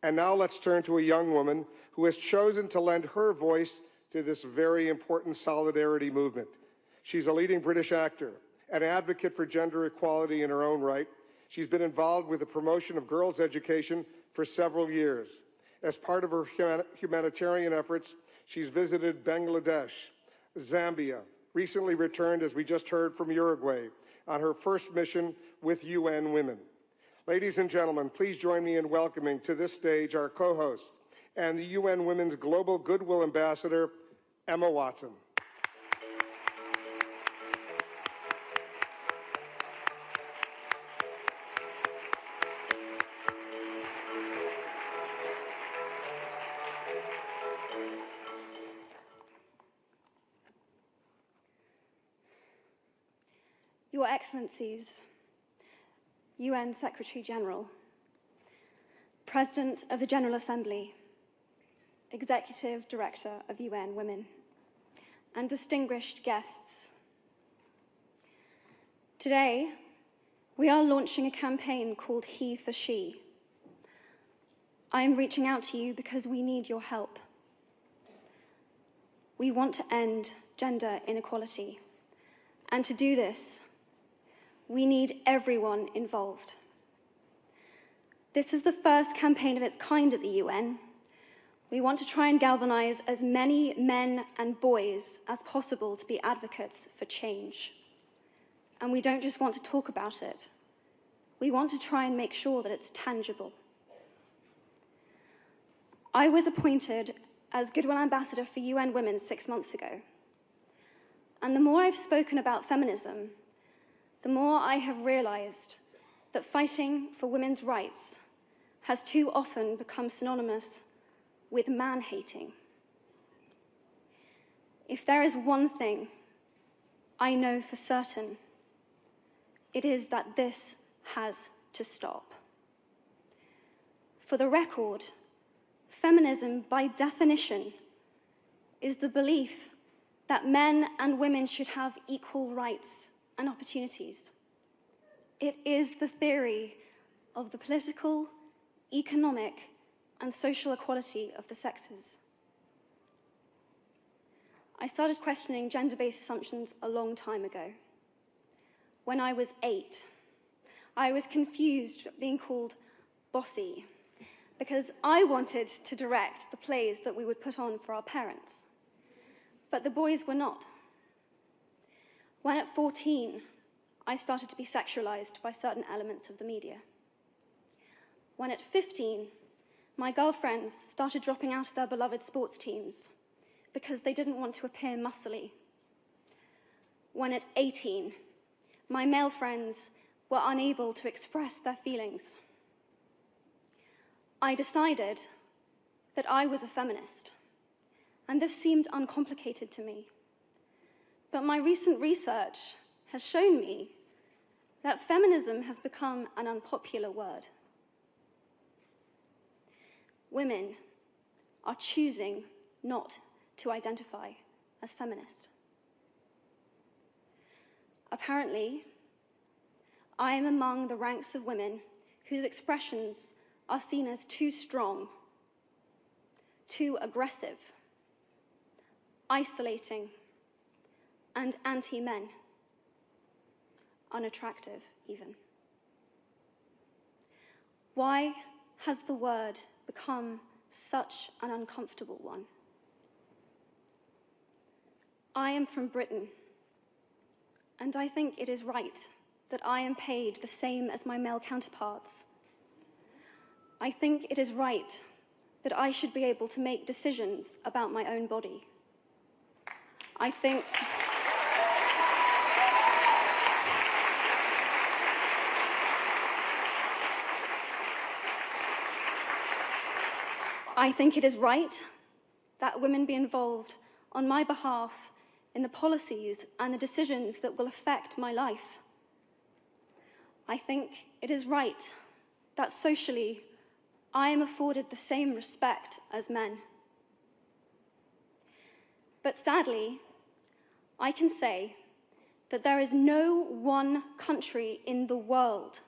And now let's turn to a young woman who has chosen to lend her voice to this very important solidarity movement. She's a leading British actor, an advocate for gender equality in her own right. She's been involved with the promotion of girls' education for several years. As part of her humanitarian efforts, she's visited Bangladesh, Zambia, recently returned, as we just heard, from Uruguay on her first mission with UN Women. Ladies and gentlemen, please join me in welcoming to this stage our co-host and the UN Women's Global Goodwill Ambassador, Emma Watson. Your Excellencies, UN Secretary General, President of the General Assembly, Executive Director of UN Women, and distinguished guests. Today, we are launching a campaign called HeForShe. I am reaching out to you because we need your help. We want to end gender inequality, and to do this, we need everyone involved. This is the first campaign of its kind at the UN. We want to try and galvanize as many men and boys as possible to be advocates for change. And we don't just want to talk about it. We want to try and make sure that it's tangible. I was appointed as Goodwill Ambassador for UN Women 6 months ago. And the more I've spoken about feminism, the more I have realized that fighting for women's rights has too often become synonymous with man-hating. If there is one thing I know for certain, it is that this has to stop. For the record, feminism, by definition, is the belief that men and women should have equal rights and opportunities. It is the theory of the political, economic, and social equality of the sexes. I started questioning gender-based assumptions a long time ago. When I was 8, I was confused being called bossy because I wanted to direct the plays that we would put on for our parents, but the boys were not. When at 14, I started to be sexualized by certain elements of the media. When at 15, my girlfriends started dropping out of their beloved sports teams because they didn't want to appear muscly. When at 18, my male friends were unable to express their feelings. I decided that I was a feminist, and this seemed uncomplicated to me. But my recent research has shown me that feminism has become an unpopular word. Women are choosing not to identify as feminist. Apparently, I am among the ranks of women whose expressions are seen as too strong, too aggressive, isolating, and anti-men, unattractive even. Why has the word become such an uncomfortable one? I am from Britain, and I think it is right that I am paid the same as my male counterparts. I think it is right that I should be able to make decisions about my own body. I think it is right that women be involved on my behalf in the policies and the decisions that will affect my life. I think it is right that socially I am afforded the same respect as men. But sadly, I can say that there is no one country in the world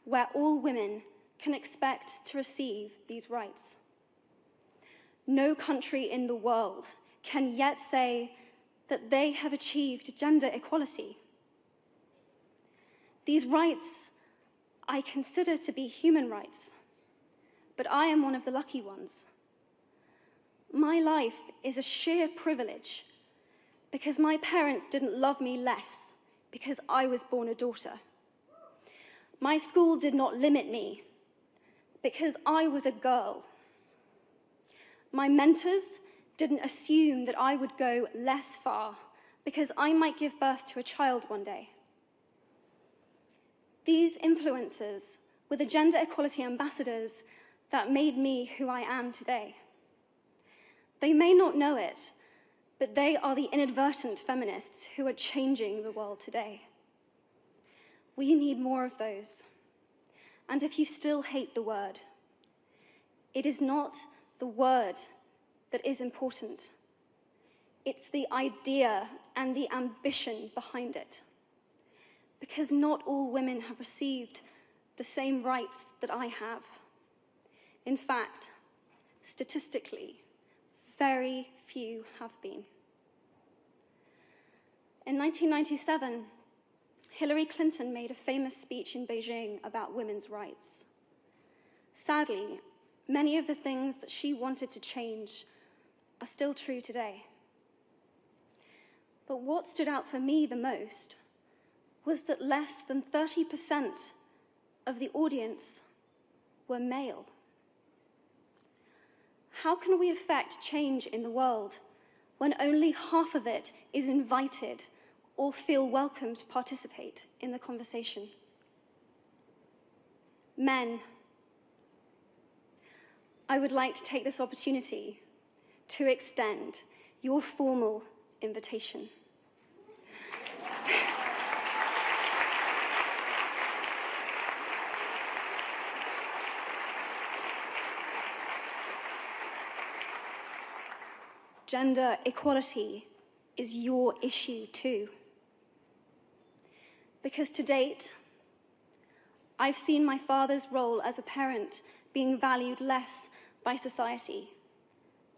where all women can expect to receive these rights. No country in the world can yet say that they have achieved gender equality. These rights I consider to be human rights, but I am one of the lucky ones. My life is a sheer privilege because my parents didn't love me less because I was born a daughter. My school did not limit me because I was a girl. My mentors didn't assume that I would go less far because I might give birth to a child one day. These influences were the gender equality ambassadors that made me who I am today. They may not know it, but they are the inadvertent feminists who are changing the world today. We need more of those. And if you still hate the word, it is not the word that is important. It's the idea and the ambition behind it. Because not all women have received the same rights that I have. In fact, statistically, very few have been. In 1997, Hillary Clinton made a famous speech in Beijing about women's rights. Sadly, many of the things that she wanted to change are still true today. But what stood out for me the most was that less than 30% of the audience were male. How can we affect change in the world when only half of it is invited or feel welcome to participate in the conversation? Men, I would like to take this opportunity to extend your formal invitation. Gender equality is your issue too. Because to date, I've seen my father's role as a parent being valued less by society,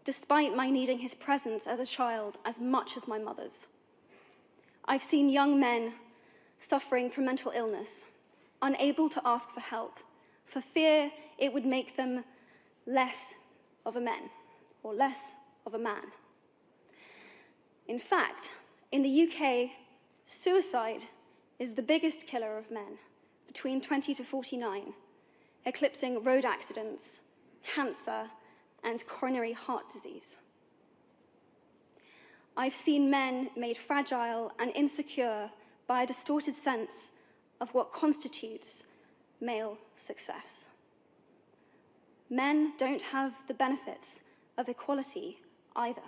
despite my needing his presence as a child as much as my mother's. I've seen young men suffering from mental illness, unable to ask for help, for fear it would make them less of a man, or less of a man. In fact, in the UK, suicide is the biggest killer of men between 20 to 49, eclipsing road accidents, cancer, and coronary heart disease. I've seen men made fragile and insecure by a distorted sense of what constitutes male success. Men don't have the benefits of equality either.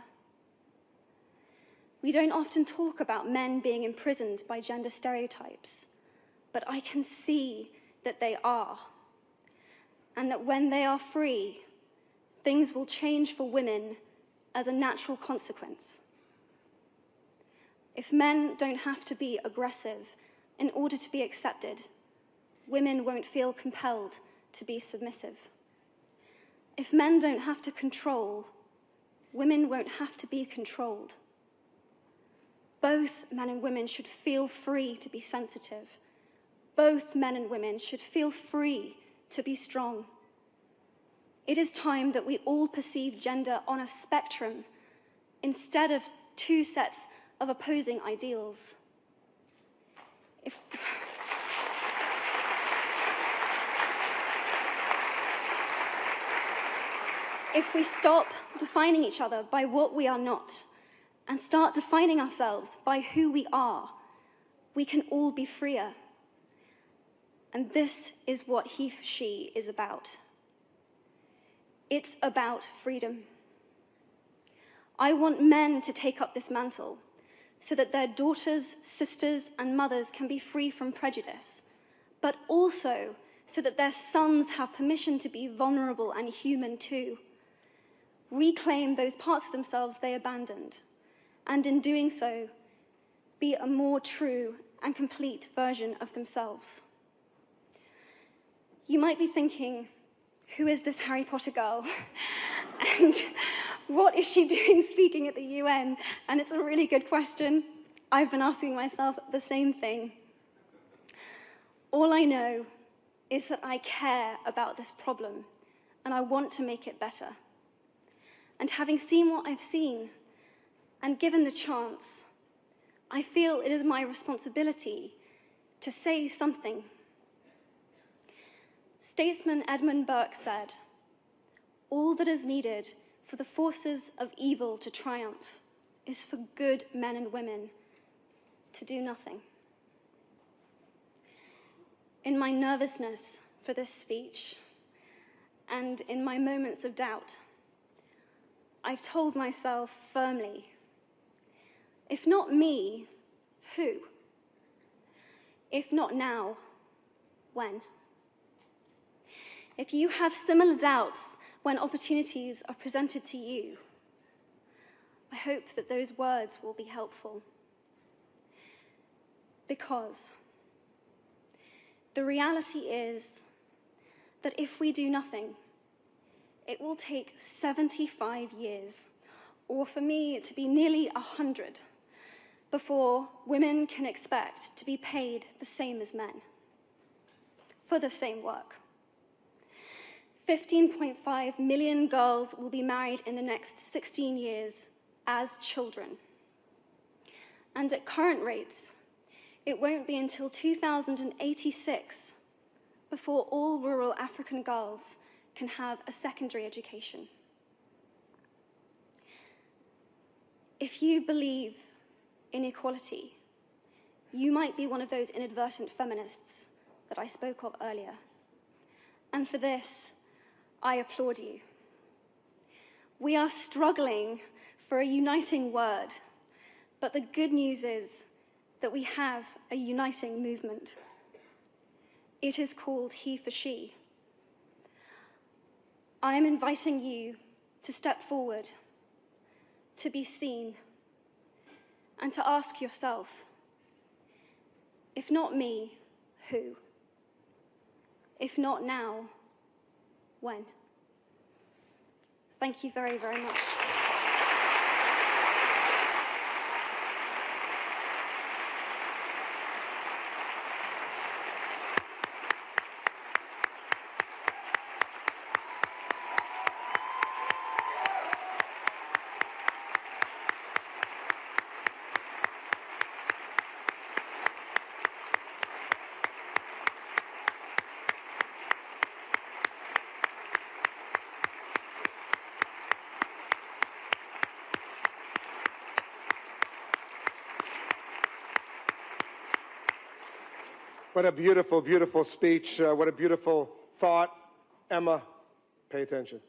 We don't often talk about men being imprisoned by gender stereotypes, but I can see that they are, and that when they are free, things will change for women as a natural consequence. If men don't have to be aggressive in order to be accepted, women won't feel compelled to be submissive. If men don't have to control, women won't have to be controlled. Both men and women should feel free to be sensitive. Both men and women should feel free to be strong. It is time that we all perceive gender on a spectrum instead of two sets of opposing ideals. If we stop defining each other by what we are not and start defining ourselves by who we are, we can all be freer. And this is what HeForShe is about. It's about freedom. I want men to take up this mantle so that their daughters, sisters, and mothers can be free from prejudice, but also so that their sons have permission to be vulnerable and human too. Reclaim those parts of themselves they abandoned, and in doing so, be a more true and complete version of themselves. You might be thinking, who is this Harry Potter girl? And what is she doing speaking at the UN? And it's a really good question. I've been asking myself the same thing. All I know is that I care about this problem, and I want to make it better. And having seen what I've seen, and given the chance, I feel it is my responsibility to say something. Statesman Edmund Burke said, "All that is needed for the forces of evil to triumph is for good men and women to do nothing." In my nervousness for this speech, and in my moments of doubt, I've told myself firmly, if not me, who? If not now, when? If you have similar doubts when opportunities are presented to you, I hope that those words will be helpful. Because the reality is that if we do nothing, it will take 75 years, or for me to be nearly 100, before women can expect to be paid the same as men for the same work. 15.5 million girls will be married in the next 16 years as children. And at current rates, it won't be until 2086 before all rural African girls can have a secondary education. If you believe in equality, you might be one of those inadvertent feminists that I spoke of earlier. And for this, I applaud you. We are struggling for a uniting word, but the good news is that we have a uniting movement. It is called HeForShe. I am inviting you to step forward, to be seen, and to ask yourself, if not me, who? If not now, when? Thank you very, very much. What a beautiful, beautiful speech. What a beautiful thought. Emma, pay attention.